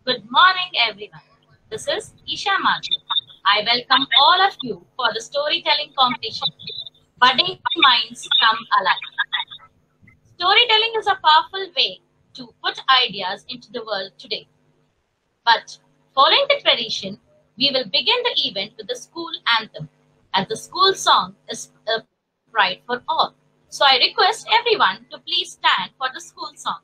Good morning, everyone. This is Isha Mathur. I welcome all of you for the storytelling competition. Budding minds come alive. Storytelling is a powerful way to put ideas into the world today. But following the tradition, we will begin the event with the school anthem, as the school song is a pride for all. So I request everyone to please stand for the school song.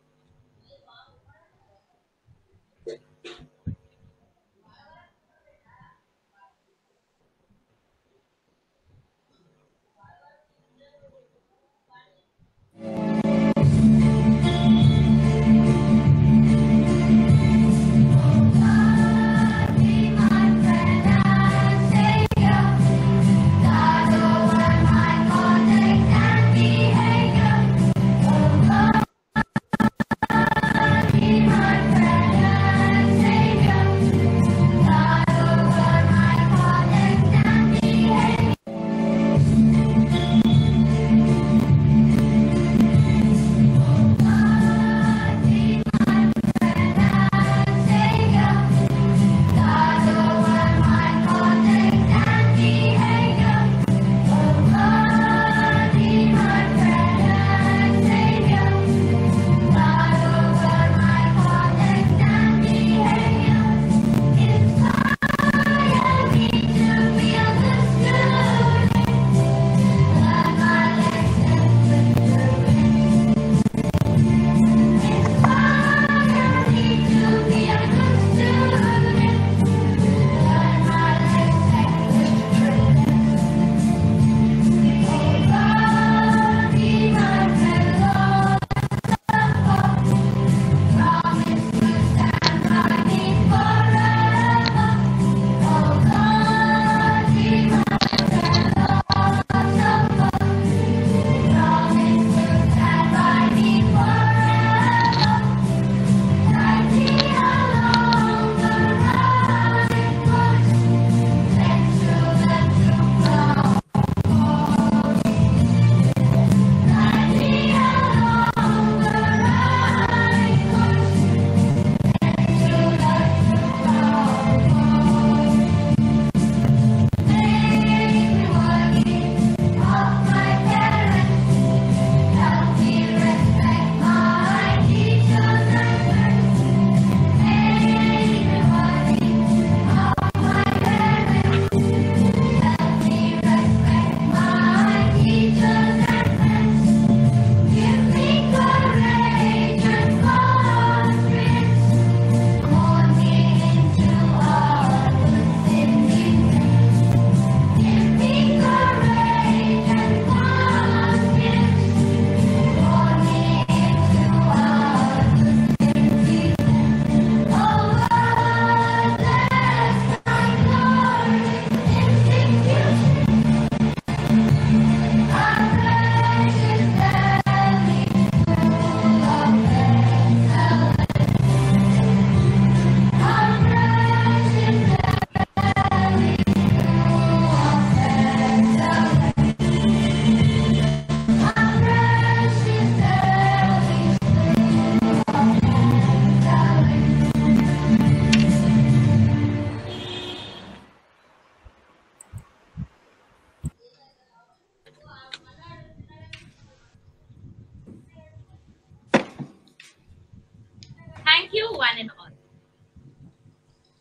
Thank you, one and all.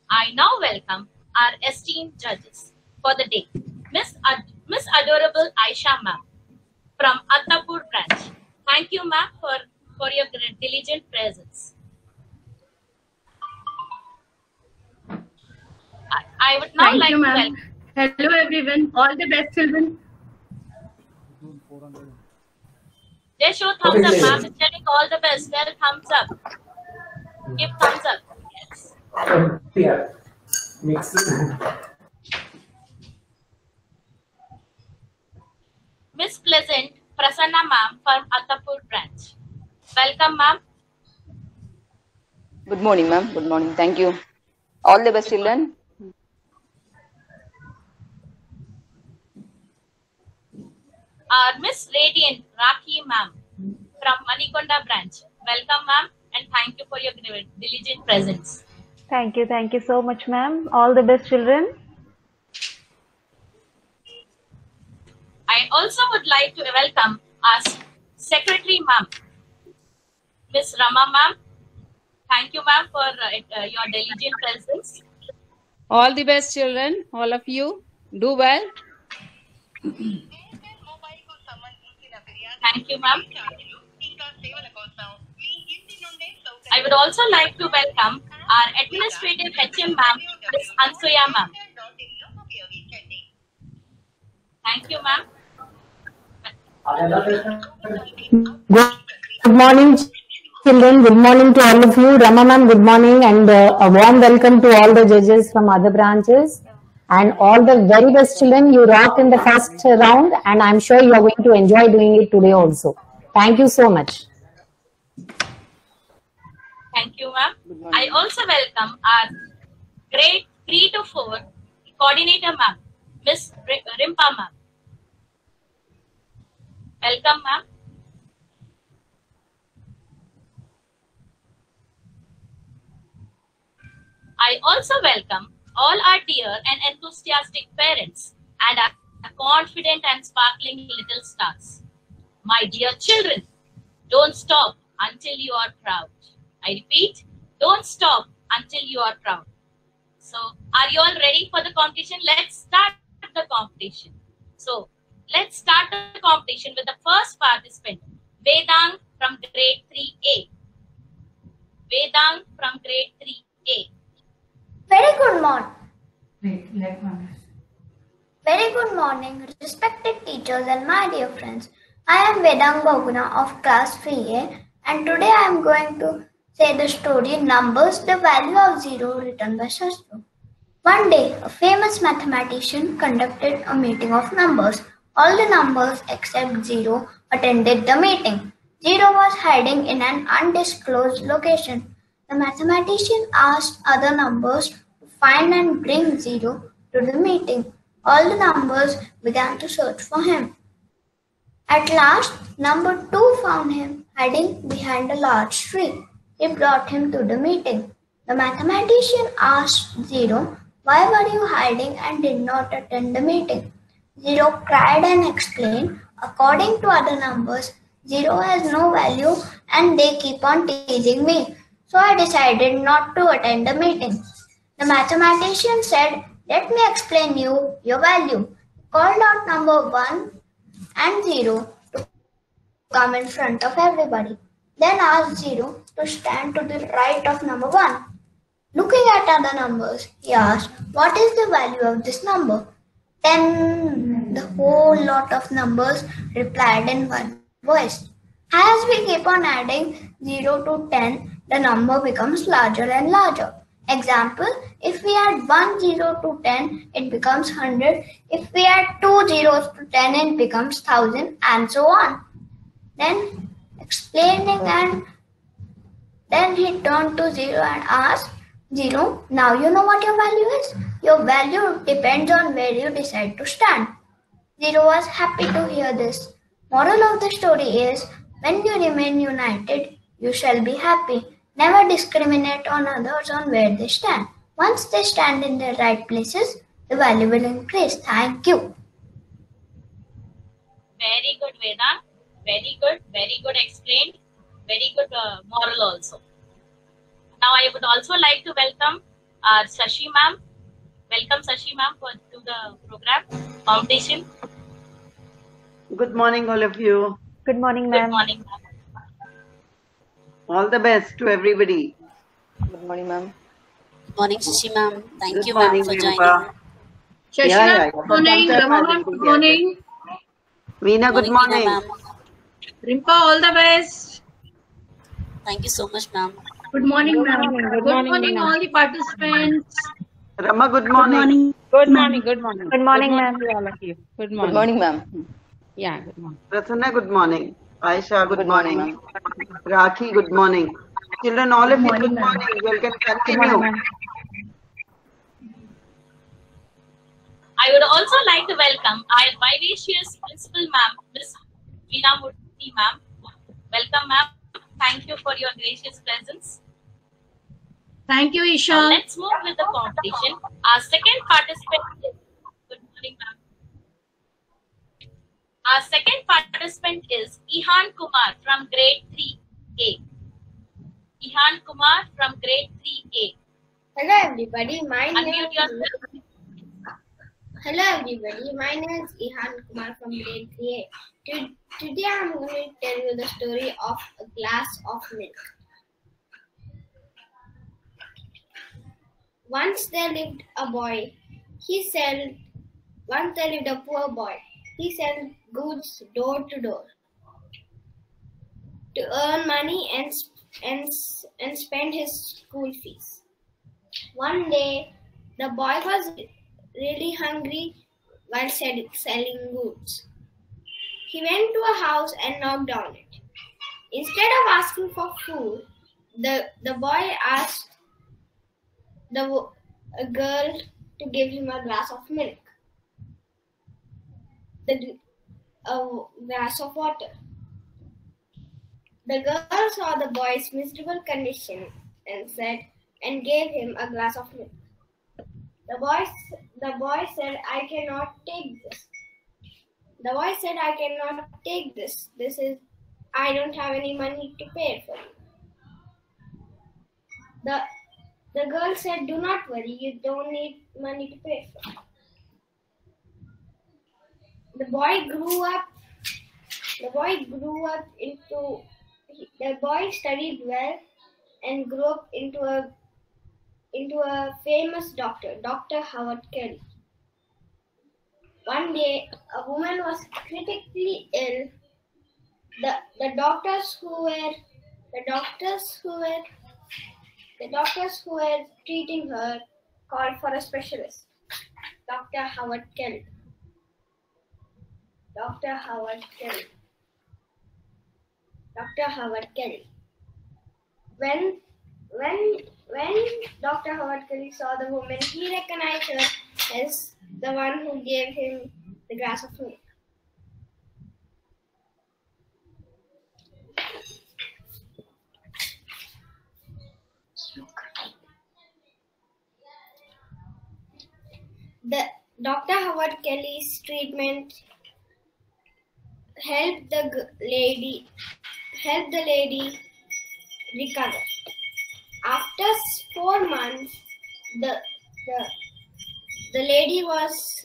I now welcome our esteemed judges for the day, Miss Adorable Aisha Ma'am from Attapur branch. Thank you, ma'am, for your diligent presence. I would now Thank like you, to ma'am. welcome. Hello, everyone. All the best, children. They show thumbs up, ma'am. Instead of all the best, well, thumbs up. Give thumbs up. Yes. Yeah. Mixing. Miss Pleasant Prasanna ma'am from Attapur branch. Welcome, ma'am. Good morning, ma'am. Good morning. Thank you. All the best, children. Miss Radiant Rakhi ma'am from Manikonda branch. Welcome, ma'am, and thank you for your diligent presence. Thank you. Thank you so much, ma'am. All the best, children. I also would like to welcome our Secretary Ma'am, Miss Rama Ma'am. Thank you, ma'am, for your diligent presence. All the best, children. All of you. Do well. Thank you, ma'am. I would also like to welcome our administrative HM ma'am, Miss Ansuya ma'am. Thank you, ma'am. Good morning, children. Good morning to all of you. Rama ma'am, good morning, and a warm welcome to all the judges from other branches. And all the very best, children. You rocked in the first round, and I'm sure you are going to enjoy doing it today also. Thank you so much. Thank you, ma'am. I also welcome our grade 3 to 4 coordinator ma'am, Miss Rimpa ma'am. Welcome, ma'am. I also welcome all our dear and enthusiastic parents and our confident and sparkling little stars. My dear children, don't stop until you are proud. I repeat, don't stop until you are proud. So, are you all ready for the competition? Let's start the competition. So, let's start the competition with the first participant, Vedang from grade 3A. Vedang from grade 3A. Very good morning. Very good morning, respected teachers and my dear friends. I am Vedang Boguna of class 3A, and today I am going to say the story Numbers, the Value of Zero, written by Shastru. One day, a famous mathematician conducted a meeting of numbers. All the numbers except zero attended the meeting. Zero was hiding in an undisclosed location. The mathematician asked other numbers to find and bring zero to the meeting. All the numbers began to search for him. At last, number 2 found him hiding behind a large tree. He brought him to the meeting. The mathematician asked Zero, "Why were you hiding and did not attend the meeting?" Zero cried and explained, "According to other numbers, zero has no value and they keep on teasing me. So I decided not to attend the meeting." The mathematician said, "Let me explain you your value." He called out number 1 and 0 to come in front of everybody. Then asked 0 to stand to the right of number 1. Looking at other numbers, he asked, "What is the value of this number?" 10. The whole lot of numbers replied in one voice. As we keep on adding 0 to 10, the number becomes larger and larger. Example, if we add 1 0 to 10, it becomes 100. If we add 2 zeros to 10, it becomes 1000, and so on. Then explaining, and then he turned to 0 and asked, "0, now you know what your value is? Your value depends on where you decide to stand." 0 was happy to hear this. Moral of the story is, when you remain united, you shall be happy. Never discriminate on others on where they stand. Once they stand in the right places, the value will increase. Thank you. Very good, Vedant. Very good explained. Very good moral also. Now I would also like to welcome Sashi ma'am. Welcome Sashi ma'am to the program competition. Good morning, all of you. Good morning, ma'am. Good morning, ma'am. All the best to everybody. Good morning, ma'am. Good morning, Shashi ma'am. Thank Good you, ma'am, morning, for Rimpa. joining. Shashi ma'am, good morning. Rama ma'am, good morning. Veena, good morning. Veena, ma'am. Rimpa, all the best. Thank you so much, ma'am. Good morning, ma'am. Good morning, all the participants. Rama, good morning. Good morning. Good morning. Good morning, ma'am. To all of you. Good Good morning. morning, ma'am. Yeah, good morning. Prasanna, good morning. Aisha, good Good morning. morning, Rakhi, good morning. Children, all of you, morning, good ma'am. morning. You can Good continue. morning, ma'am. I would also like to welcome our vivacious principal ma'am, Miss Veena Murthy ma'am. Welcome, ma'am. Thank you for your gracious presence. Thank you, Now Isha. let's move with the competition. Our second participant is, good morning, ma'am. Our second participant is Ihan Kumar from grade 3A. Ihan Kumar from grade 3A. Hello everybody, my name Unmute yourself. is Ihan Kumar from grade 3A. Today I'm going to tell you the story of a glass of milk. Once there lived a boy. Once there lived a poor boy. He sold goods door to door to earn money and spend his school fees. One day, the boy was really hungry while selling goods. He went to a house and knocked on it. Instead of asking for food, the boy asked a girl to give him a glass of milk, a glass of water. The girl saw the boy's miserable condition and gave him a glass of milk. The boy said, "I cannot take this." The boy said, "I cannot take this. I don't have any money to pay for you." The girl said, "Do not worry, you don't need money to pay for it." The boy studied well and grew up into a famous doctor, Dr. Howard Kelly. One day, a woman was critically ill. The doctors who were treating her called for a specialist, Dr. Howard Kelly. Dr. Howard Kelly. When Dr. Howard Kelly saw the woman, he recognized her as the one who gave him the glass of milk. Dr. Howard Kelly's treatment helped the lady recover. After 4 months, the lady was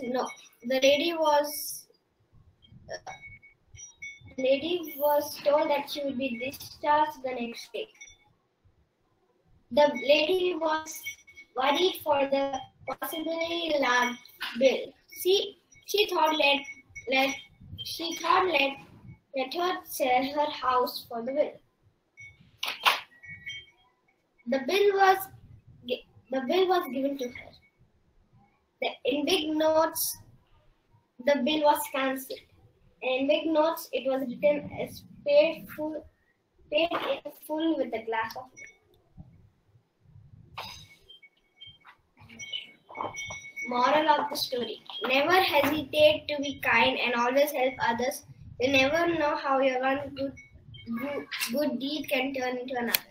told that she would be discharged the next day. The lady was worried for the possibly large bill. She thought let her sell her house for the bill. The bill was given to her. In big notes, the bill was cancelled. In big notes, it was written as paid in full with a glass of milk. Moral of the story: never hesitate to be kind and always help others. You never know how your one good deed can turn into another.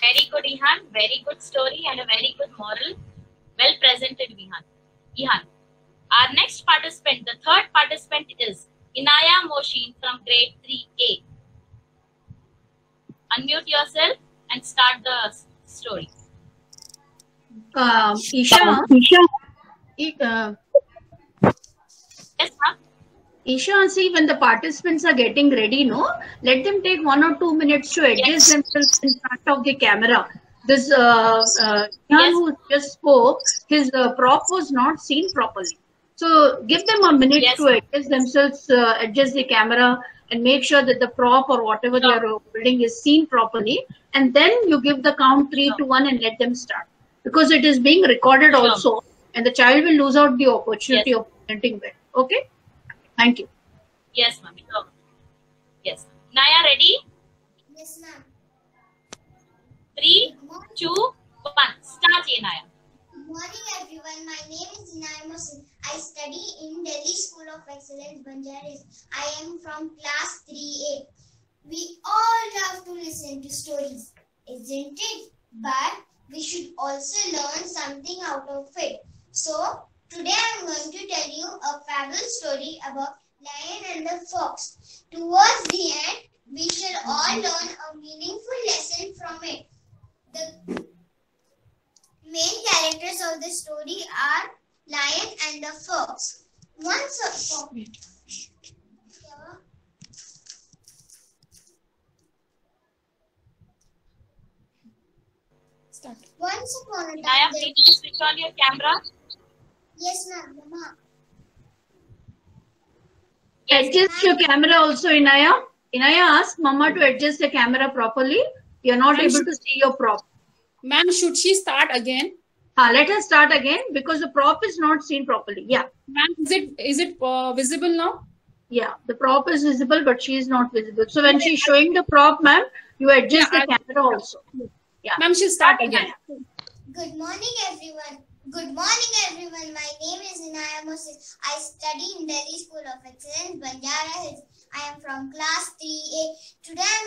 Very good, Ihan. Very good story and a very good moral. Well presented, Ihan. Our next participant, the third participant, is Inaya Moshin from grade 3A. Unmute yourself and start the story. Isha. Yes, ma'am. Isha, see, when the participants are getting ready, let them take 1 or 2 minutes to adjust themselves in front of the camera. This who just spoke, his prop was not seen properly. So give them a minute to adjust themselves, adjust the camera, and make sure that the prop or whatever they are holding is seen properly. And then you give the count 3 to 1 and let them start. Because it is being recorded also, and the child will lose out the opportunity of presenting well. Okay? Thank you. Yes, ma'am. Yes. Naya, ready? Yes, ma'am. 3, 2, 1. Start, Naya. Good morning, everyone. My name is Inaya Moshin. I study in Delhi School of Excellence, Banjaris. I am from class 3A. We all love to listen to stories, isn't it? But we should also learn something out of it. So, today I am going to tell you a fabulous story about Lion and the Fox. Towards the end, we shall all learn a meaningful lesson from it. The main characters of the story are Lion and the Fox. Once upon a time, Inaya, please switch on your camera. Yes, ma'am. Adjust your camera also, Inaya. Inaya, ask Mama to adjust the camera properly. You're not able to see your prop. Ma'am, should she start again? Let her start again because the prop is not seen properly. Yeah. Ma'am, is it visible now? Yeah, the prop is visible, but she is not visible. So when she's showing the prop, ma'am, you adjust the camera also. Yeah. Ma'am, she'll start again. Good morning, everyone. Good morning, everyone. My name is Inaya Moses. I study in Delhi School of Excellence, Banjara Hills. I am from class 3A. Today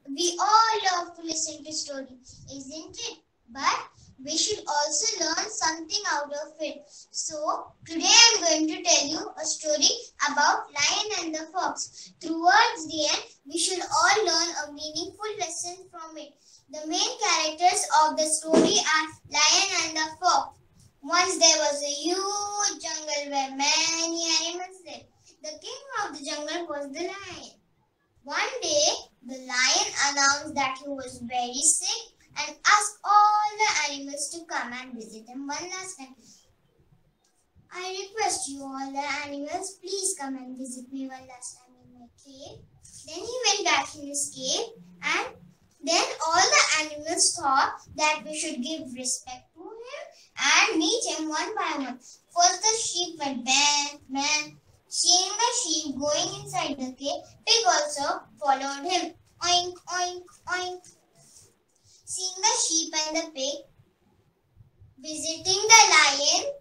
we all love to listen to stories, isn't it? But we should also learn something out of it. So, today I am going to tell you a story about Lion and the Fox. Towards the end, we should all learn a meaningful lesson from it. The main characters of the story are Lion and the Fox. Once there was a huge jungle where many animals lived. The king of the jungle was the lion. One day, the lion announced that he was very sick and asked all the animals to come and visit him one last time. I request you all the animals, please come and visit me one last time in my cave. Then he went back in his cave, and then all the animals thought that we should give respect to him and meet him one by one. First the sheep went bang, bang. Seeing the sheep going inside the cave, pig also followed him. Oink, oink, oink. Seeing the sheep and the pig visiting the lion,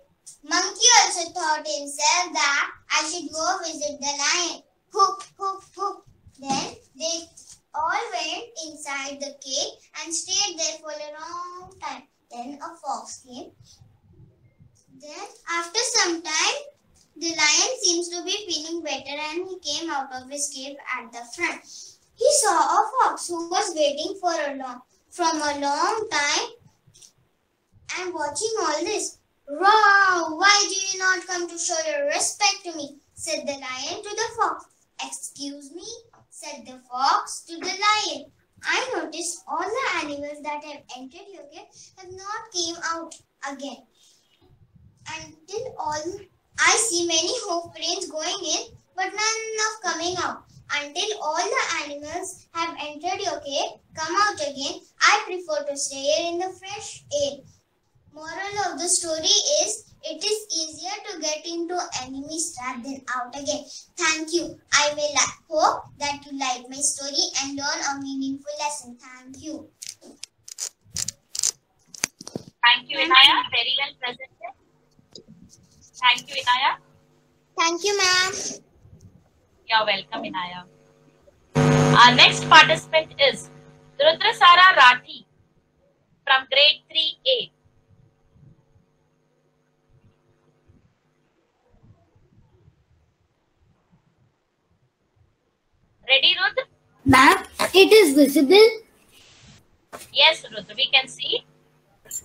monkey also thought himself that I should go visit the lion. Hoop, hoop, hoop. Then they all went inside the cave and stayed there for a long time. Then a fox came. Then after some time, the lion seems to be feeling better and he came out of his cave at the front. He saw a fox who was waiting from a long time and watching all this. "Row, why do you not come to show your respect to me?" said the lion to the fox. "Excuse me," said the fox to the lion. "I noticed all the animals that have entered your cave have not came out again. I see many hoof prints going in, but none of coming out. Until all the animals have entered your cave, come out again, I prefer to stay here in the fresh air." Moral of the story is, it is easier to get into enemy's trap than out again. Thank you. I will hope that you like my story and learn a meaningful lesson. Thank you. Thank you, Inaya. Very well presented. Thank you, Inaya. Thank you, ma'am. You're welcome, Inaya. Our next participant is Rudrasara Rathi from grade 3A. Ready, Rudra? Ma'am, it is visible? Yes, Rudra, we can see.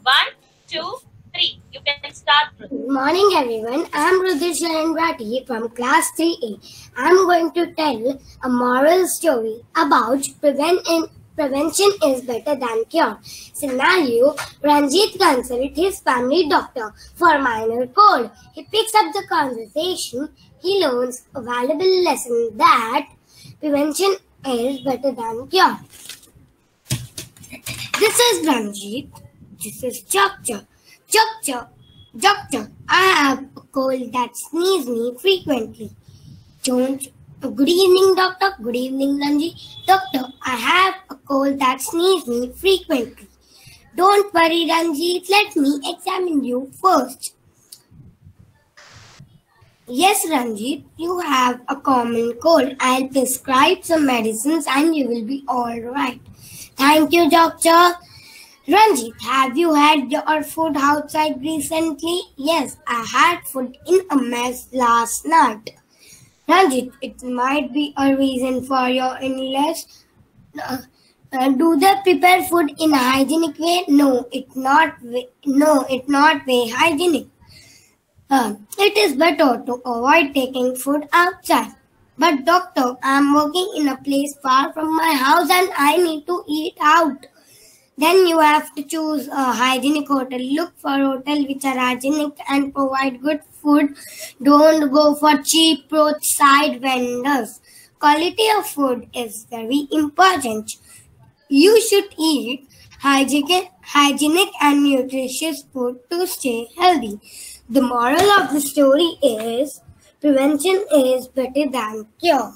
1, 2, 3. You can start, Rudra. Good morning, everyone. I am Rudrasara Rathi from class 3A. I am going to tell a moral story about prevention is better than cure. Scenario: Ranjit consults his family doctor for minor cold. He picks up the conversation. He learns a valuable lesson that prevention is better than cure. This is Ranjit. This is Doctor. Doctor, I have a cold that sneezes me frequently. Good evening, doctor. Good evening, Ranjit. Doctor, I have a cold that sneezes me frequently. Don't worry, Ranjit. Let me examine you first. Yes, Ranjit, you have a common cold. I'll prescribe some medicines and you will be all right. Thank you, doctor. Ranjit, have you had your food outside recently? Yes, I had food in a mess last night. Ranjit, it might be a reason for your illness. Do they prepare food in a hygienic way? No, it's not very hygienic. It is better to avoid taking food outside. But doctor, I am working in a place far from my house and I need to eat out. Then you have to choose a hygienic hotel. Look for hotels which are hygienic and provide good food. Don't go for cheap roadside vendors. Quality of food is very important. You should eat hygienic and nutritious food to stay healthy. The moral of the story is prevention is better than cure.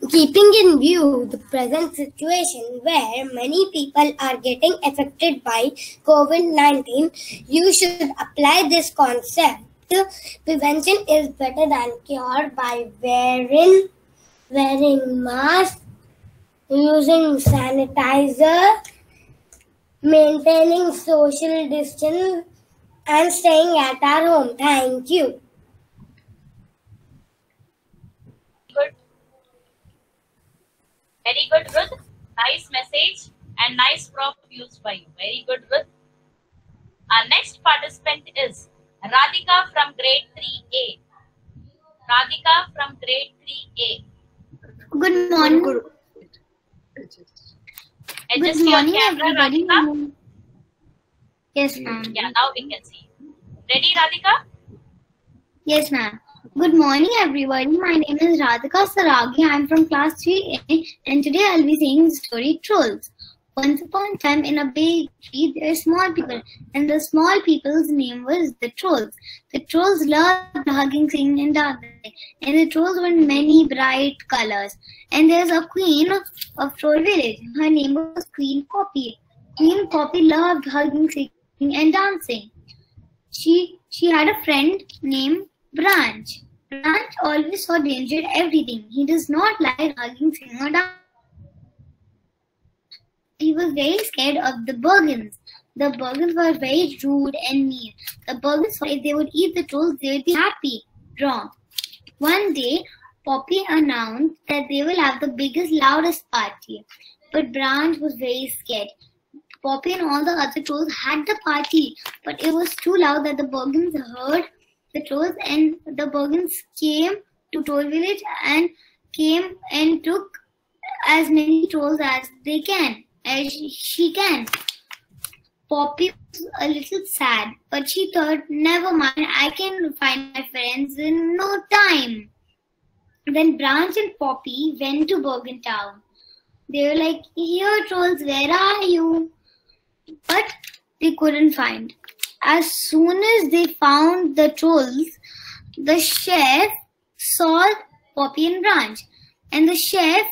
Keeping in view the present situation where many people are getting affected by COVID-19, you should apply this concept. Prevention is better than cure by wearing masks, using sanitizer, maintaining social distance, and staying at our home. Thank you. Good. Very good, Ruth. Nice message and nice prop used by you. Very good, Ruth. Our next participant is Radhika from grade 3A. Radhika from grade 3A. Good morning. Adjust your camera, Radhika. Yes, ma'am. Yeah, now we can see. Ready, Radhika? Yes, ma'am. Good morning, everybody. My name is Radhika Saragi. I am from class 3A, and today I'll be saying the story Trolls. Once upon a time, in a big tree, there are small people, and the small people's name was the Trolls. The Trolls loved hugging, singing, and dancing, and the Trolls were in many bright colors. And there's a queen of Troll village. Her name was Queen Poppy. Queen Poppy loved hugging, singing, and dancing. She had a friend named Branch. Branch always saw danger in everything. He does not like hugging, singing, or dancing. He was very scared of the Bergens. The Bergens were very rude and mean. The Bergens thought if they would eat the Trolls, they would be happy. Wrong. One day, Poppy announced that they will have the biggest, loudest party. But Branch was very scared. Poppy and all the other Trolls had the party, but it was too loud that the Bergens heard the Trolls, and the Bergens came to Troll village and came and took as many Trolls as she can. Poppy was a little sad, but she thought, never mind, I can find my friends in no time. Then Branch and Poppy went to Bergen Town. They were like, here Trolls, where are you? But they couldn't find. As soon as they found the Trolls, the chef saw Poppy and Branch, and the chef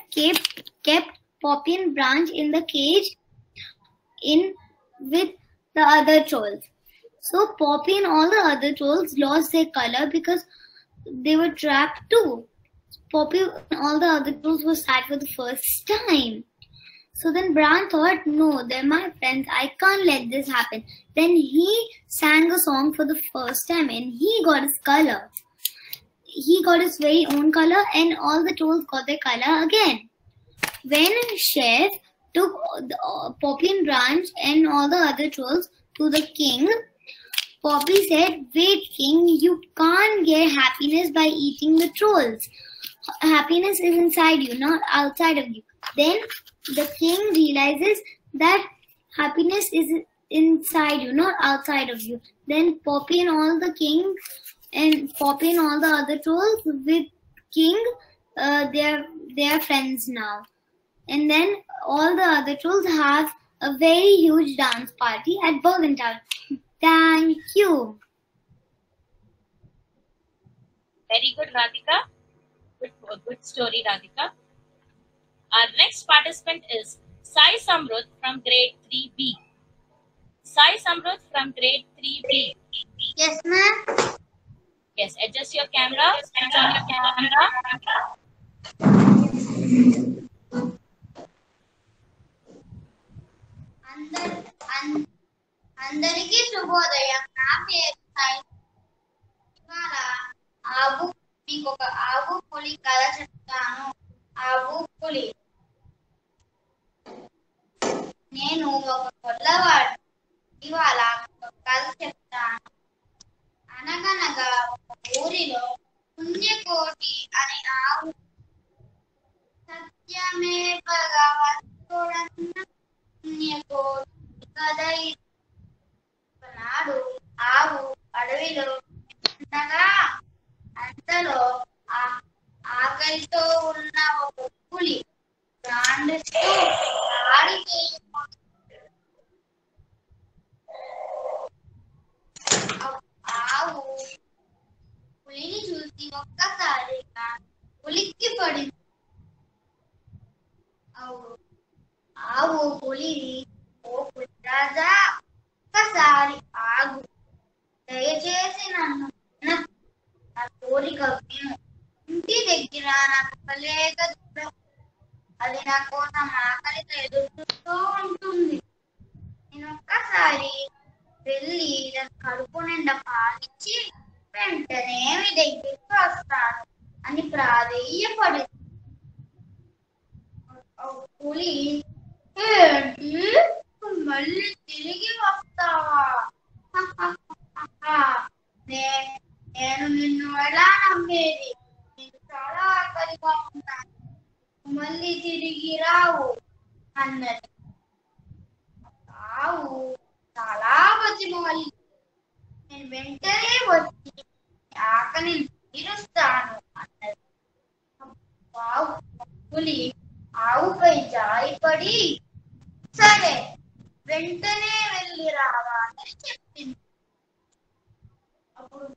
kept Poppy and Branch in the cage with the other Trolls. So Poppy and all the other Trolls lost their color because they were trapped too. Poppy and all the other Trolls were sad for the first time. So then Branch thought, no, they're my friends. I can't let this happen. Then he sang a song for the first time and he got his color. He got his very own color and all the Trolls got their color again. When Chef took Poppy and Branch and all the other Trolls to the king, Poppy said, wait, king, you can't get happiness by eating the Trolls. Happiness is inside you, not outside of you. Then the king realizes that happiness is inside you, not outside of you. Then Poppy and all the kings and Poppy and all the other Trolls with king, they are friends now. And then all the other Trolls have a very huge dance party at Bergen Town. Thank you. Very good, Radhika. Good story, Radhika. Our next participant is Sai Samruddh from grade 3B. Sai Samruddh from grade 3B. Yes, ma'am. Yes, adjust your camera. Switch on your camera. అందరికీ శుభోదయం. నా పేరు సాయి. ఇవాళ మీకు ఒక ఆవు పులి కథ చెప్తాను. ఆవు పులి. నేను ఒక కొల్లవాడు. ఇవాళ ఒక కథ చెప్తాను. అనగనగా ఒక ఊరిలో పుణ్యకోటి అనే ఆవు సత్యమేవగా వస్తుడన్న పుణ్యకోటి కథ. నాడు ఆవు అడవిలో ఉండగా అంతలో ఆకలితో ఉన్న ఒక పులి ప్రాణిస్తూ దాడి ఆవు పులిని చూసి ఒక్కసారిగా ఉలిక్కి పడింది. ఆవు పులిని, ఓ పులిరాజా, ఒక్కసారి ఆగు, దయచేసి నన్ను నా కోరిక విను. ఇంటి దగ్గర నాకు లేక దూరం, అది నా కోసం ఆకలితో ఎదురు చూస్తూ ఉంటుంది. నేను ఒక్కసారి వెళ్ళి దాని కడుపు నిండా పాలిచ్చి వెంటనే మీ దగ్గరికి వస్తాను అని ప్రాధేయపడింది. పులి, ఏంటి మళ్ళీ తిరిగి వస్తావా? నేను నిన్ను ఎలా నమ్మేది? నేను చాలా ఆకలిగా ఉన్నాను, మళ్ళీ తిరిగి రావు అన్నది. ఆవు చాలా బతిమాలి, నేను వెంటనే వచ్చి ఆకలిని తీరుస్తాను అన్నది. పులి ఆవుపై జారిపడి, సరే వెంటనే వెళ్ళి రావాలని చెప్పింది. అప్పుడు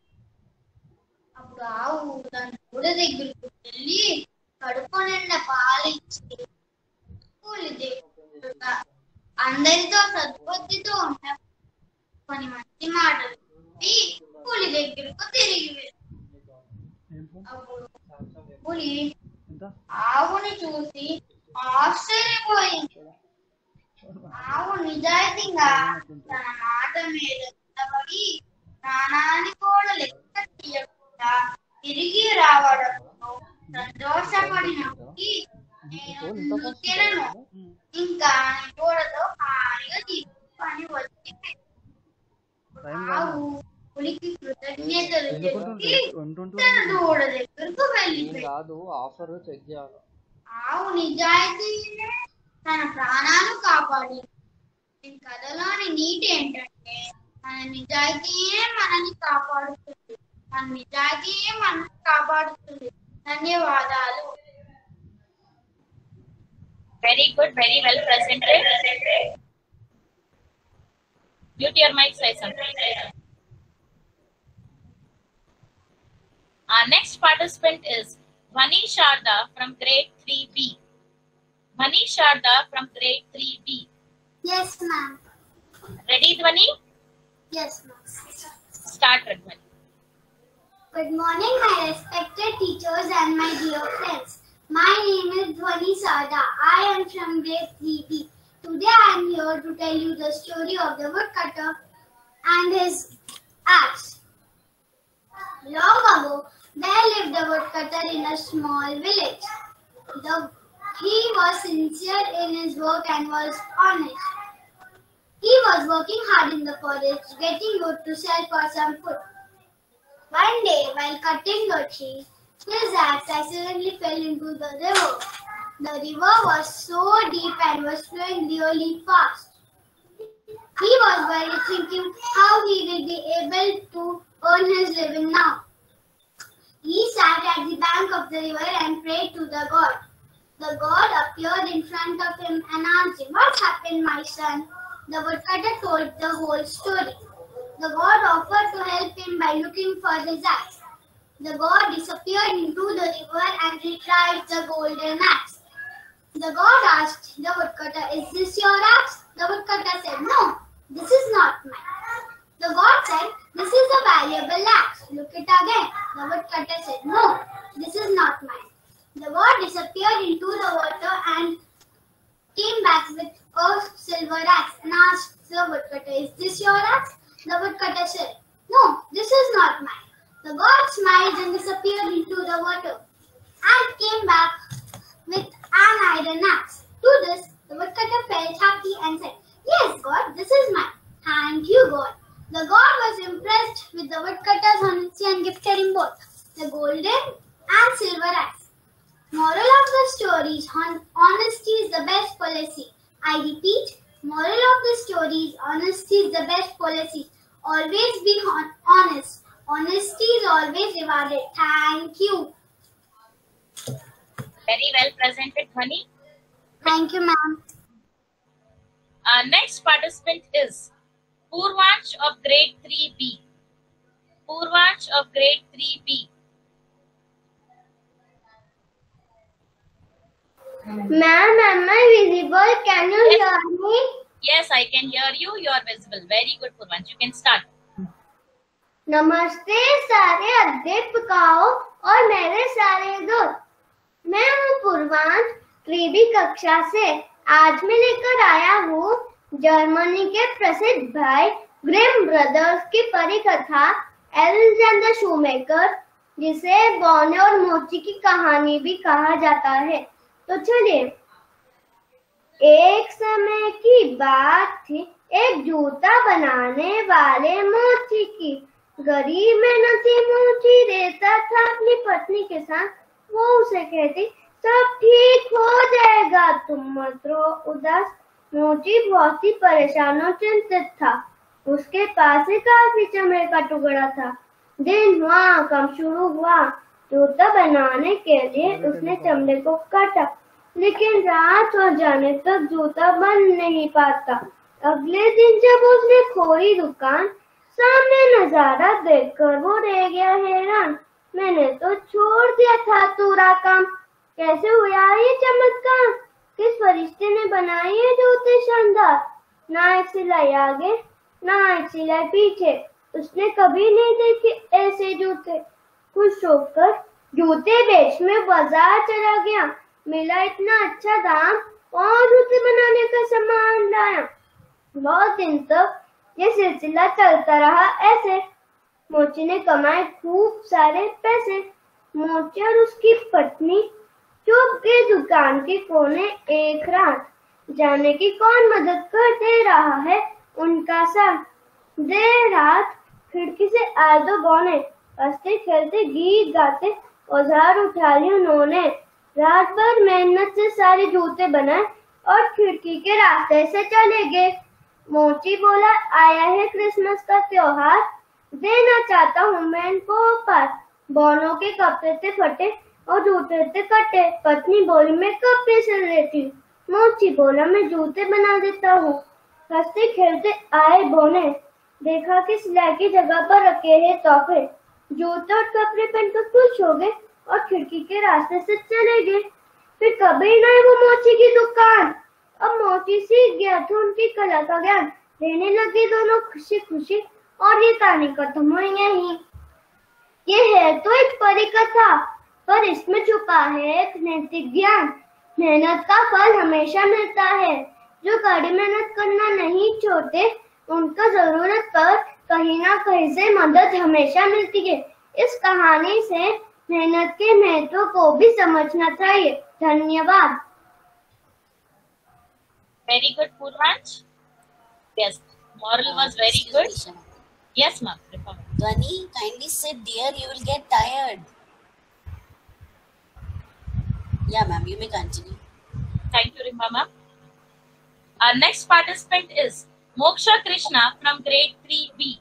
ఆవు దాని దూడ దగ్గరకు వెళ్ళి కడుపు నిండా పాలిచ్చి పులి దగ్గర అందరితో సద్బుద్ధితో ఉన్న కొన్ని మంచి మాటలు చెప్పి పులి దగ్గరకు తిరిగి వెళ్ళి, అప్పుడు పులి ఆవుని చూసి ఆశ్చర్యపోయింది. ఆవు నిజాయితీగా తన మాట మీద నిలబడి ప్రాణాన్ని కూడా లెక్క తీయకుండా తిరిగి రావడంతో సంతోషపడినప్పటికీ నేను తినను, ఇంకా దూడతో హాయిగా తీసుకొని వచ్చి ఆవు పులికి కృతజ్ఞతలు చెప్పి తన దూడ దగ్గరకు వెళ్ళిపోయింది. ఆవు నిజాయితీనే తన ప్రాణాలు కాపాడి. ఈ కథలోని నీతి ఏంటంటే, మన నిజాయితీయే మనల్ని కాపాడుతుంది, మన నిజాయితీయే మనల్ని కాపాడుతుంది. ధన్యవాదాలు. Very good, very well presented. Mute your mic, say something. Our next participant is Dhwani Sharda from grade 3B. Dhwani Sharda from grade 3B. Yes, ma'am. Ready, Dhwani? Yes, ma'am. Start, Dhwani. Good morning, my respected teachers and my dear friends. My name is Dhwani Sharda. I am from grade 3B. Today I am here to tell you the story of the woodcutter and his axe. Long ago, there lived a woodcutter in a small village. He was sincere in his work and was honest. He was working hard in the forest, getting wood to sell for some food. One day, while cutting the tree, his axe accidentally fell into the river. The river was so deep and was flowing really fast. He was worried, thinking how he will be able to earn his living now. He sat at the bank of the river and prayed to the god. The god appeared in front of him and asked him, "What happened, my son?" The woodcutter told the whole story. The god offered to help him by looking for his axe. The god disappeared into the river and retrieved the golden axe. The god asked the woodcutter, "Is this your axe?" The woodcutter said, "No, this is not mine." The god said, This is a valuable axe. Look it again. The woodcutter said, no, this is not mine. The bird disappeared into the water and came back with a silver axe and asked the woodcutter, is this your axe? The woodcutter said, no, this is not mine. The bird smiled and disappeared into the water and came back with an iron axe. To this, the woodcutter felt happy and said, yes, God, this is mine. Thank you, God. The God was impressed with the woodcutter's honesty and gifted him both the golden and silver axe. Moral of the story is honesty is the best policy. I repeat, moral of the story is honesty is the best policy. Always be honest. Honesty is always rewarded. Thank you. Very well presented, Dhwani. Thank you, ma'am. Our next participant is Purvansh of grade 3B. Purvansh of grade 3B. Ma'am, am I visible? Can you hear me? Yes, I can hear you. You are visible. Very good, Purvansh. You can start. नमस्ते सारे अध्यापकों और मेरे सारे दोस्त। मैं हूँ Purvansh, 3B कक्षा से। आज मैं लेकर आया हूँ जर्मनी के प्रसिद्ध भाई ग्रिम ब्रदर्स की परिकथा एलेक्जेंडर शूमेकर, जिसे बौने और मोची की कहानी भी कहा जाता है। तो चलिए, एक समय की बात थी एक जूता बनाने वाले मोची की। गरीब मेहनती मोची रहता था अपनी पत्नी के साथ। वो उसे कहती, सब ठीक हो जाएगा, तुम मत रो उदास। मोची बहुत ही परेशान और चिंतित था। उसके पास एक काफी चमड़े का टुकड़ा था। दिन हुआ, काम शुरू हुआ। जूता बनाने के लिए उसने चमड़े को काटा, लेकिन रात हो जाने तक जूता बन नहीं पाता। अगले दिन जब उसने खोली दुकान, सामने नजारा देखकर वो रह गया हैरान। मैंने तो छोड़ दिया था पूरा काम, कैसे हुआ ये चमत्कार? किस फरिश्ते ने बनाए ये जूते शानदार? ना एक सिलाई आगे, ना एक सिलाई पीछे। उसने कभी नहीं देखे ऐसे जूते। खुश होकर जूते बेचने बाजार चला गया। मिला इतना अच्छा दाम और जूते बनाने का सामान लाया। बहुत दिन तक ये सिलसिला चलता रहा ऐसे। मोची ने कमाए खूब सारे पैसे। मोची और उसकी पत्नी चुप के दुकान के कोने एक रात, जाने की कौन मदद कर दे रहा है उनका साथ। देर रात खिड़की से आए दो बौने, हंसते खेलते गीत गाते औजार उठा लिए उन्होंने। रात भर मेहनत से सारे जूते बनाए और खिड़की के रास्ते से चले गए। मोची बोला, आया है क्रिसमस का त्योहार, देना चाहता हूँ मैं इनको उपहार। बौनों के कपड़े थे फटे और जूते थे कटे। पत्नी बोली, मैं कपड़े सिल लेती हूँ। मोची बोला, मैं जूते बना देता हूँ। हंसते खेलते आए बौने, देखा कि सिलाई की जगह पर रखे हैं तोहफे। जूते और कपड़े पहनकर खुश हो गए और खिड़की के रास्ते से चले गए। फिर कभी नहीं वो मोची की दुकान। अब मोची सीख गया था उनकी कला का ज्ञान। रहने लगे दोनों खुशी खुशी और ये कहानी खत्म हुई यहीं। ये है तो एक परिकथा, पर इसमें छुपा है एक नैतिक ज्ञान। मेहनत का फल हमेशा मिलता है। जो कड़ी मेहनत करना नहीं छोड़ते, उनको जरूरत पर कहीं ना कहीं से मदद हमेशा मिलती है। इस कहानी से मेहनत के महत्व को भी समझना चाहिए। धन्यवाद। Very good, Purvansh. Yes, moral was very good. Yes, ma'am. Dhwani, kindly sit there. You will get tired. Yeah, ma'am. You may continue. Thank you, Rima ma'am. Our next participant is Moksha Krishna from grade 3B.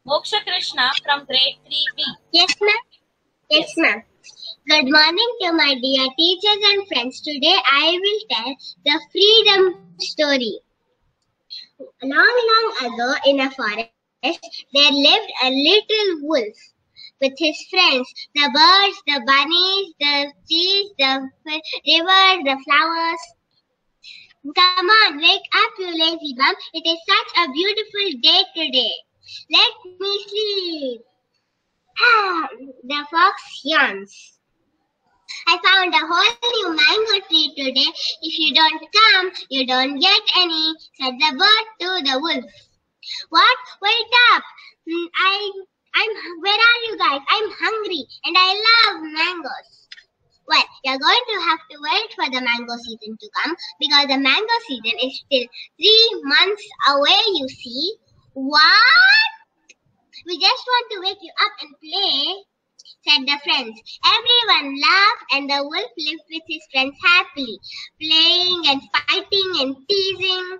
Moksha Krishna from grade 3B. Yes, ma'am. Yes, ma'am. Good morning to my dear teachers and friends. Today I will tell the freedom story. Long, long ago in a forest, there lived a little wolf with his friends, the birds, the bunnies, the trees, the rivers, the flowers. Come on, wake up, you lazy bum. It is such a beautiful day today. Let me sleep. The fox yawns. I found a whole new mango tree today. If you don't come, you don't get any, said the bird to the wolf. What? Wait up! Where are you guys? I'm hungry and I love mangoes. Well, you're going to have to wait for the mango season to come because the mango season is still 3 months away, you see. What? We just want to wake you up and play, said the friends. Everyone laughed and the wolf lived with his friends happily, playing and fighting and teasing.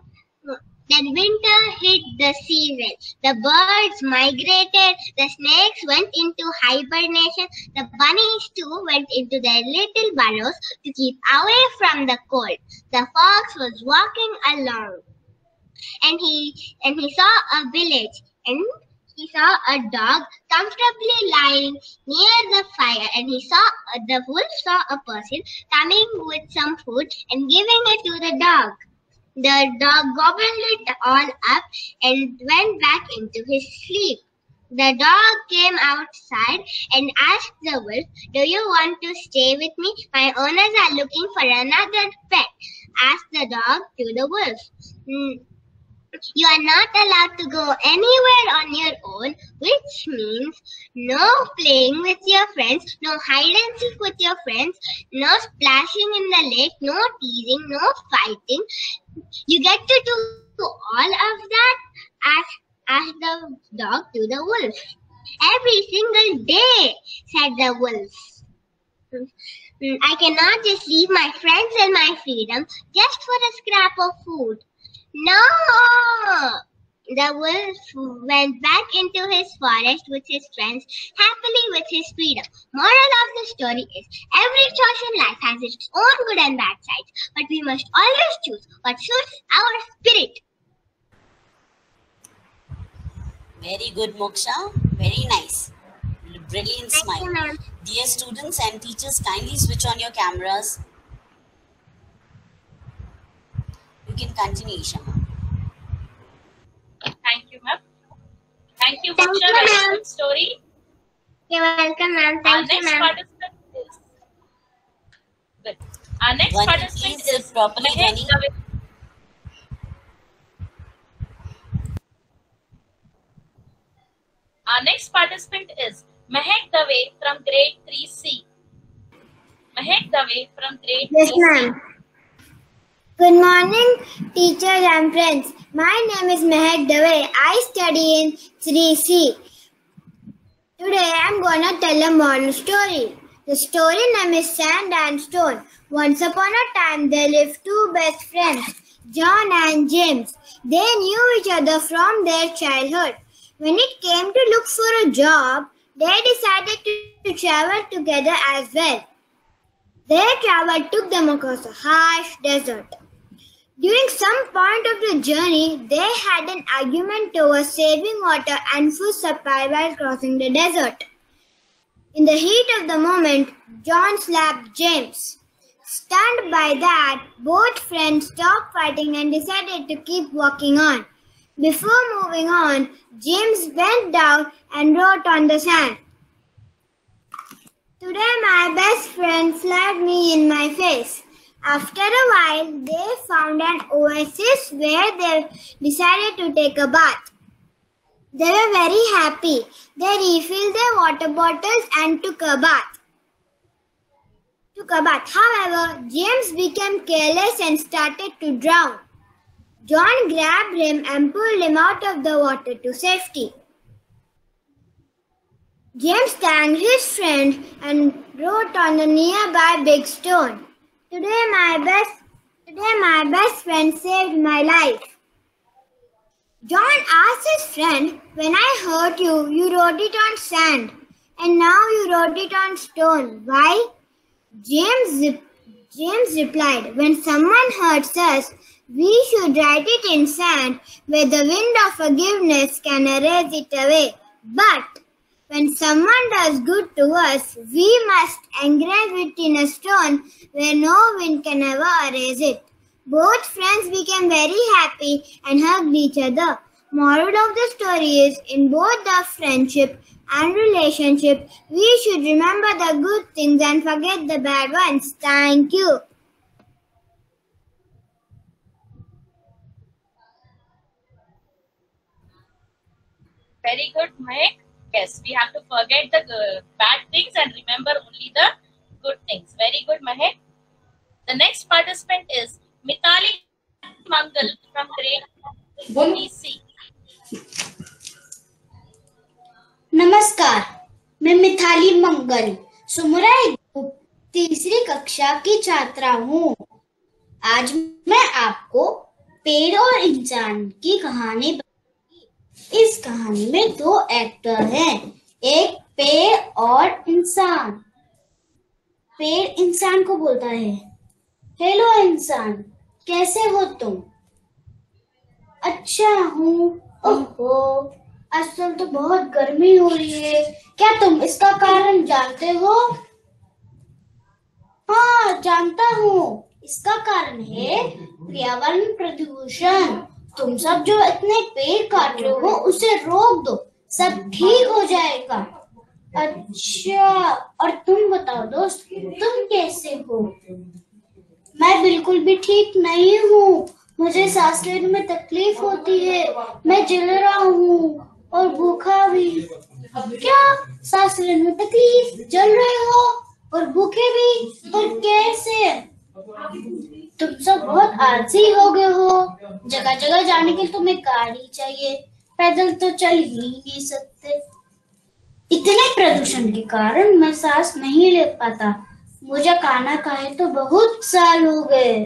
Then winter hit the season. The birds migrated, the snakes went into hibernation, the bunnies too went into their little burrows to keep away from the cold. The fox was walking along and he saw a village and he saw a dog comfortably lying near the fire, and the wolf saw a person coming with some food and giving it to the dog. The dog gobbled it all up and went back into his sleep. The dog came outside and asked the wolf, "Do you want to stay with me? My owners are looking for another pet," asked the dog to the wolf. You are not allowed to go anywhere on your own, which means no playing with your friends, no hide and seek with your friends, no splashing in the lake, no teasing, no fighting. You get to do all of that, asked the dog to the wolf. Every single day, said the wolf. I cannot just leave my friends and my freedom just for a scrap of food. No! The wolf went back into his forest with his friends, happily with his freedom. Moral of the story is, every choice in life has its own good and bad sides, but we must always choose what suits our spirit. Very good, Moksha. Very nice. Brilliant smile. Thank you, Dear students and teachers, kindly switch on your cameras. You can continue, Isha. Thank you, ma'am. Thank you, Thank Moksha. you, Very ma'am. good story. You're welcome, ma'am. Our Thank you, next ma'am. participant is good. Our next One participant is is properly Mahek running. Dave. Our next participant is Mahek Dave from grade 3C. Mahek Dave from grade Yes, 3C. ma'am. Good morning, teachers and friends. My name is Mahek Dave. I study in 3C. Today I'm gonna tell a moral story. The story name is Sand and Stone. Once upon a time there lived two best friends, John and James. They knew each other from their childhood. When it came to look for a job, they decided to travel together as well. Their travel took them across a harsh desert. During some point of the journey, they had an argument over saving water and food supply while crossing the desert. In the heat of the moment, John slapped James. Stunned by that, both friends stopped fighting and decided to keep walking on. Before moving on, James bent down and wrote on the sand. Today my best friend slapped me in my face. After a while, they found an oasis where they decided to take a bath. They were very happy. They refilled their water bottles and took a bath. However, James became careless and started to drown. John grabbed him and pulled him out of the water to safety. James thanked his friend and wrote on a nearby big stone, Today my best friend saved my life. John asked his friend, when I hurt you, you wrote it on sand, and now you wrote it on stone. Why? James replied, when someone hurts us, we should write it in sand where the wind of forgiveness can erase it away. But when someone does good to us, we must engrave it in a stone where no wind can ever erase it. Both friends became very happy and hugged each other. Moral of the story is, in both the friendship and relationship, we should remember the good things and forget the bad ones. Thank you. Very good, Mike. Yes, we have to forget the bad things and remember only the good things. Very good, Mahek. The next participant is Mithali Mangal from grade 3C. नमस्कार, मैं मिथाली मंगल सुमरा group तीसरी कक्षा की छात्रा हूँ। आज मैं आपको पेड़ और इंसान की कहानी बताऊंगी। इस कहानी में दो एक्टर हैं, एक पेड़ और इंसान। पेड़ इंसान को बोलता है, हेलो इंसान, कैसे हो तुम? अच्छा हूँ। ओहो, आजकल तो बहुत गर्मी हो रही है, क्या तुम इसका कारण जानते हो? हाँ, जानता हूँ। इसका कारण है पर्यावरण प्रदूषण। तुम सब जो इतने पेड़ काट रहे हो, उसे रोक दो, सब ठीक हो जाएगा। अच्छा, और तुम बताओ दोस्त, तुम कैसे हो? मैं बिल्कुल भी ठीक नहीं हूँ, मुझे सांस लेने में तकलीफ होती है, मैं जल रहा हूँ और भूखा भी। क्या सांस लेने में तकलीफ, जल रहे हो और भूखे भी? पर कैसे? तुम सब बहुत आलसी हो गए हो। जगह जगह जाने के लिए तुम्हें गाड़ी चाहिए, पैदल तो चल ही नहीं सकते। इतने प्रदूषण के कारण मैं सांस नहीं ले पाता। मुझे खाना खाए तो बहुत साल हो गए।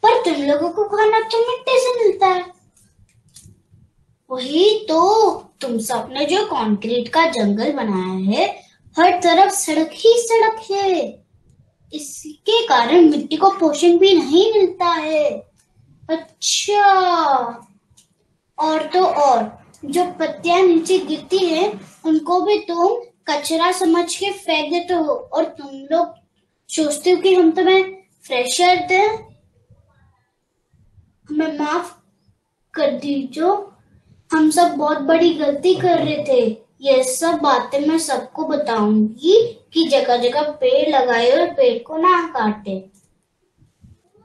पर तुम लोगों को खाना तो मिट्टी से मिलता है। वही तो, तुम सब ने जो कंक्रीट का जंगल बनाया है, हर तरफ सड़क ही सड़क है। इसके कारण मिट्टी को पोषण भी नहीं मिलता है। अच्छा, और तो और, जो पत्तियां नीचे गिरती है, उनको भी तुम कचरा समझ के फेंक देते हो और तुम लोग सोचते हो कि हम तुम्हें फ्रेश एयर दें। हमें माफ कर दीजिए, हम सब बहुत बड़ी गलती कर रहे थे। ये सब बातें मैं सबको बताऊंगी कि जगह जगह पेड़ लगाए और पेड़ को ना काटे।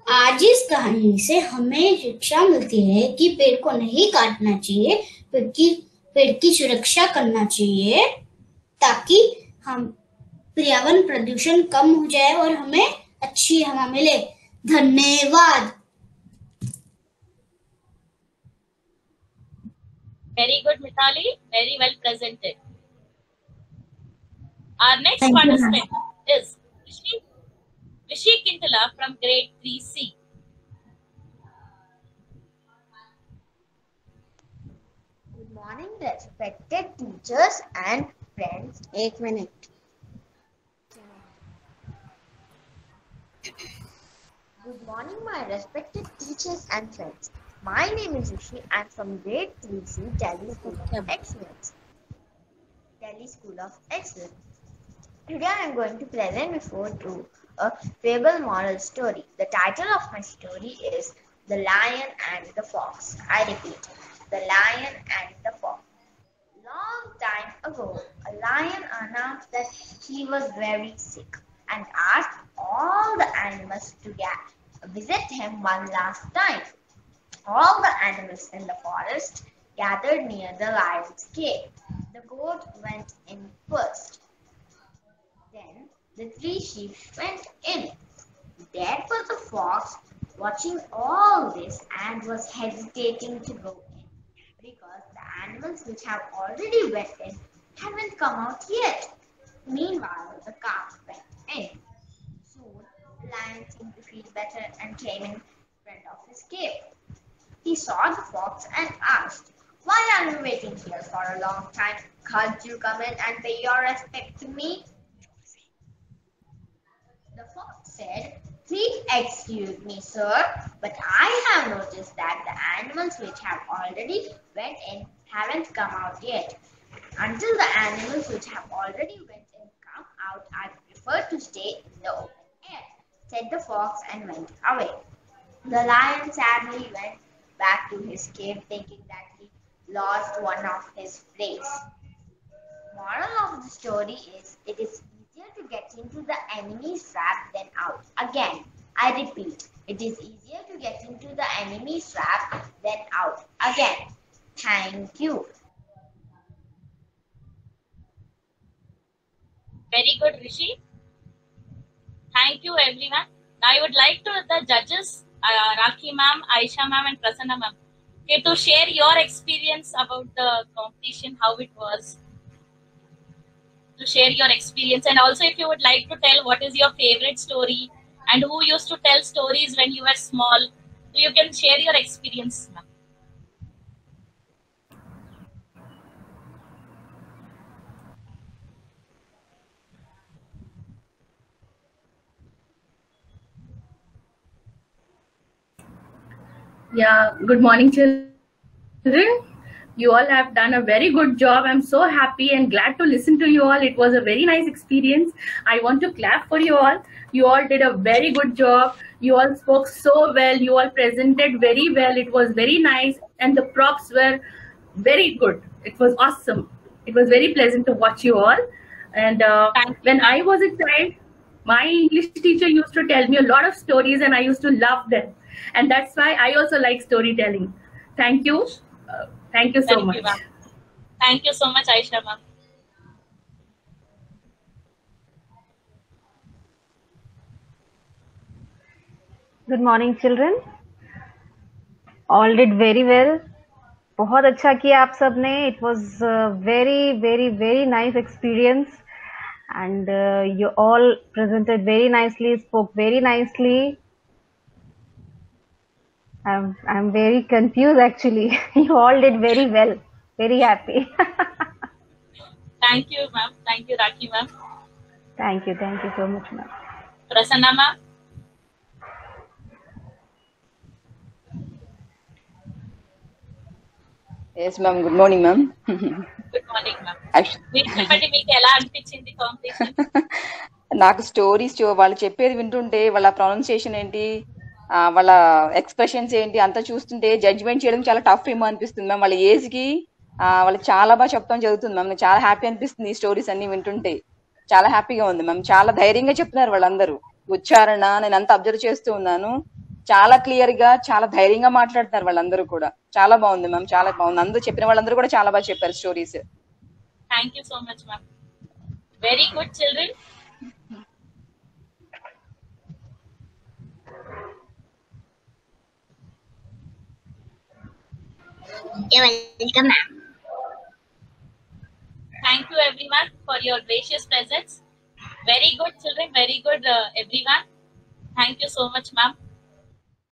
आज इस कहानी से हमें शिक्षा मिलती है कि पेड़ को नहीं काटना चाहिए, पेड़ की सुरक्षा करना चाहिए, ताकि हम पर्यावरण प्रदूषण कम हो जाए और हमें अच्छी हवा मिले। धन्यवाद। Very good, Mithali. Very well presented. Our next participant is Rishi Kintala from grade 3C. Good morning, respected teachers and friends. एक minute. Good morning, my respected teachers and friends. My name is Rishi. I'm from grade 3C, Delhi School of Excellence. Delhi School of Excellence. Today I am going to present before you a fable moral story. The title of my story is The Lion and the Fox. I repeat, The Lion and the Fox. Long time ago, a lion announced that he was very sick and asked all the animals to visit him one last time. All the animals in the forest gathered near the lion's cave. The goat went in first. Then the 3 sheep went in. There was the fox watching all this and was hesitating to go in because the animals which have already went in haven't come out yet. Meanwhile, the calf went in. Soon, the lion seemed to feel better and came in front of his cave. He saw the fox and asked, "Why are you waiting here for a long time? Can't you come in and pay your respect to me?" The fox said, "Please excuse me, sir, but I have noticed that the animals which have already went in haven't come out yet. Until the animals which have already went in come out, I prefer to stay in the open air," said the fox and went away. The lion sadly went back to his cave thinking that he lost one of his rays. Moral of the story is it is easier to get into the enemy's trap than out. Again, I repeat, it is easier to get into the enemy's trap than out. Again, thank you. Very good, Rishi. Thank you, everyone. Now I would like to the judges, Rakhi ma'am, Aisha ma'am, and Prasanna ma'am, okay, to share your experience about the competition, how it was. To share your experience, and also if you would like to tell what is your favorite story and who used to tell stories when you were small, so you can share your experience, ma'am. Yeah, good morning, children. You all have done a very good job. I'm so happy and glad to listen to you all. It was a very nice experience. I want to clap for you all. You all did a very good job. You all spoke so well. You all presented very well. It was very nice. And the props were very good. It was awesome. It was very pleasant to watch you all. And when I was a child, my English teacher used to tell me a lot of stories and I used to love them. And that's why I also like storytelling. Thank you. Thank you so much. Thank you so much, Aisha ma'am. Good morning, children. All did very well. बहुत अच्छा किया आप सब ने. It was a very, very, very nice experience. And you all presented very nicely, spoke very nicely. I'm very confused actually. You all did very well. Very happy. Thank you, ma'am. Thank you, Rakhi ma'am. Thank you so much, ma'am. Prasanna ma'am. Yes, ma'am. Good morning, ma'am. Good morning, ma'am. మీకు ఎలా అనిపించింది competition? నాకు stories వాళ్ళు చెప్పేది వింటుంటే వాళ్ళ pronunciation ఏంటి, వాళ్ళ ఎక్స్ప్రెషన్స్ ఏంటి అంతా చూస్తుంటే జడ్జ్మెంట్ చేయడం చాలా టఫ్ ఏమో అనిపిస్తుంది మ్యామ్. వాళ్ళ ఏజ్ కి వాళ్ళు చాలా బాగా చెప్తాం జరుగుతుంది మ్యామ్. నాకు చాలా హ్యాపీ అనిపిస్తుంది ఈ స్టోరీస్ అన్ని వింటుంటే. చాలా హ్యాపీగా ఉంది మ్యామ్. చాలా ధైర్యంగా చెప్తున్నారు వాళ్ళందరూ. ఉచ్చారణ నేను అంతా అబ్జర్వ్ చేస్తూ ఉన్నాను. చాలా క్లియర్ గా చాలా ధైర్యంగా మాట్లాడుతున్నారు వాళ్ళందరూ కూడా. చాలా బాగుంది మ్యామ్. చాలా బాగుంది. అందరూ చెప్పిన వాళ్ళందరూ కూడా చాలా బాగా చెప్పారు stories. Thank you so much ma'am. Very good children. You're welcome, ma'am. Thank you everyone for your gracious presence. Very good children, very good everyone. Thank you so much, ma'am.